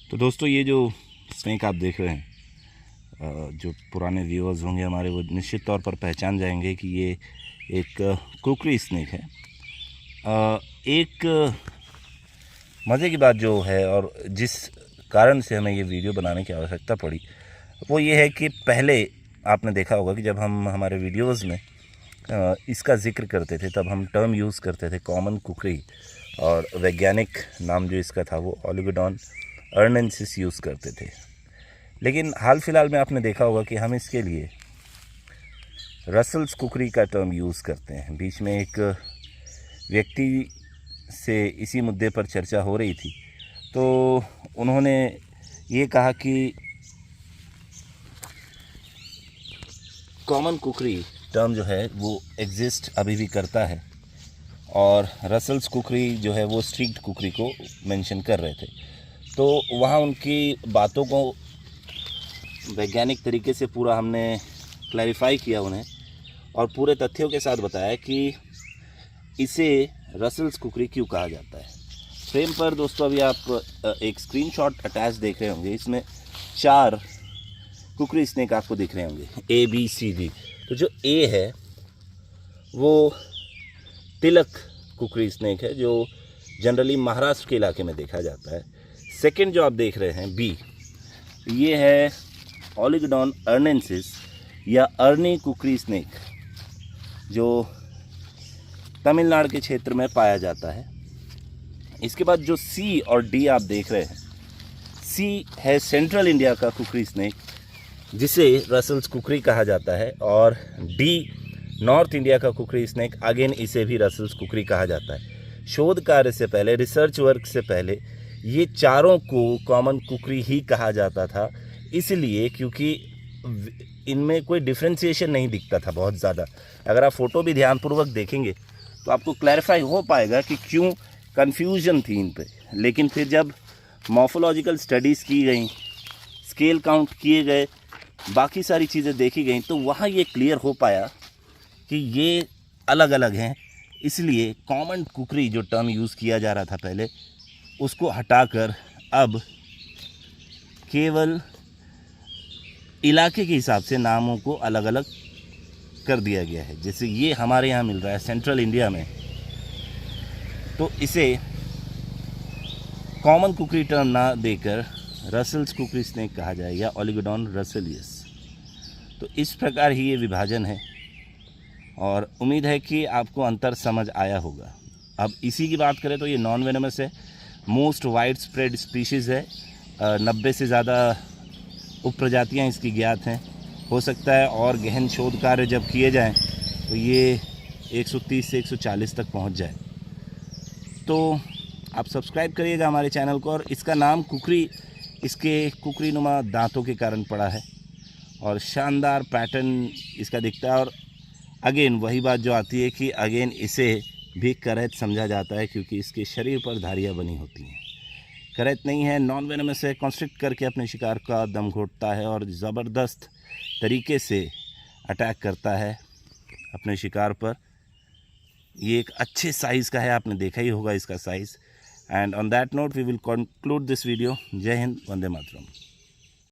तो दोस्तों ये जो स्नेक आप देख रहे हैं, जो पुराने व्यूअर्स होंगे हमारे वो निश्चित तौर पर पहचान जाएंगे कि ये एक कुकरी स्नेक है। एक मज़े की बात जो है और जिस कारण से हमें ये वीडियो बनाने की आवश्यकता पड़ी वो ये है कि पहले आपने देखा होगा कि जब हम हमारे वीडियोस में इसका जिक्र करते थे तब हम टर्म यूज़ करते थे कॉमन कुकरी, और वैज्ञानिक नाम जो इसका था वो ओलिगोडॉन अर्नेंसिस यूज़ करते थे। लेकिन हाल फिलहाल में आपने देखा होगा कि हम इसके लिए रसल्स कुकरी का टर्म यूज़ करते हैं। बीच में एक व्यक्ति से इसी मुद्दे पर चर्चा हो रही थी, तो उन्होंने ये कहा कि कॉमन कुकरी टर्म जो है वो एग्जिस्ट अभी भी करता है, और रसल्स कुकरी जो है वो स्ट्रिक्ट कुकरी को मेंशन कर रहे थे। तो वहाँ उनकी बातों को वैज्ञानिक तरीके से पूरा हमने क्लैरिफाई किया उन्हें, और पूरे तथ्यों के साथ बताया कि इसे रसल्स कुकरी क्यों कहा जाता है। फ्रेम पर दोस्तों अभी आप एक स्क्रीनशॉट अटैच देख रहे होंगे, इसमें 4 कुकरी स्नेक आपको दिख रहे होंगे, ABCD। तो जो A है वो तिलक कुकरी स्नेक है, जो जनरली महाराष्ट्र के इलाके में देखा जाता है। सेकंड जो आप देख रहे हैं B, ये है ओलिगोडॉन अर्नेंसिस या अर्नी कुकरी स्नेक, जो तमिलनाडु के क्षेत्र में पाया जाता है। इसके बाद जो C और D आप देख रहे हैं, C है सेंट्रल इंडिया का कुकरी स्नेक जिसे रसल्स कुकरी कहा जाता है, और D नॉर्थ इंडिया का कुकरी स्नेक, अगेन इसे भी रसल्स कुकरी कहा जाता है। शोध कार्य से पहले, रिसर्च वर्क से पहले ये चारों को कॉमन कुकरी ही कहा जाता था, इसलिए क्योंकि इनमें कोई डिफ्रेंशिएशन नहीं दिखता था बहुत ज़्यादा। अगर आप फ़ोटो भी ध्यानपूर्वक देखेंगे तो आपको क्लैरिफाई हो पाएगा कि क्यों कन्फ्यूजन थी इन पे। लेकिन फिर जब मॉर्फोलॉजिकल स्टडीज़ की गई, स्केल काउंट किए गए, बाकी सारी चीज़ें देखी गई, तो वहाँ ये क्लियर हो पाया कि ये अलग अलग हैं। इसलिए कॉमन कुकरी जो टर्म यूज़ किया जा रहा था पहले, उसको हटाकर अब केवल इलाके के हिसाब से नामों को अलग अलग कर दिया गया है। जैसे ये हमारे यहाँ मिल रहा है सेंट्रल इंडिया में, तो इसे कॉमन कुकरी टर्म ना देकर रसल्स कुकरी स्नेक कहा जाए या ओलिगोडॉन रसलियस। तो इस प्रकार ही ये विभाजन है, और उम्मीद है कि आपको अंतर समझ आया होगा। अब इसी की बात करें तो ये नॉन वेनमस है, मोस्ट वाइड स्प्रेड स्पीशीज़ है। 90 से ज़्यादा उपप्रजातियाँ इसकी ज्ञात हैं। हो सकता है और गहन शोध कार्य जब किए जाएं तो ये 130 से 140 तक पहुंच जाए। तो आप सब्सक्राइब करिएगा हमारे चैनल को। और इसका नाम कुकरी इसके कुकरी नुमा दांतों के कारण पड़ा है, और शानदार पैटर्न इसका दिखता है। और अगेन वही बात जो आती है कि अगेन इसे भी करैत समझा जाता है, क्योंकि इसके शरीर पर धारियाँ बनी होती हैं। करैत नहीं है, नॉन वेनमस है, कॉन्स्ट्रिक्ट करके अपने शिकार का दम घोटता है और ज़बरदस्त तरीके से अटैक करता है अपने शिकार पर। ये एक अच्छे साइज़ का है, आपने देखा ही होगा इसका size. And on that note we will conclude this video. Jai Hind, Vande Mataram.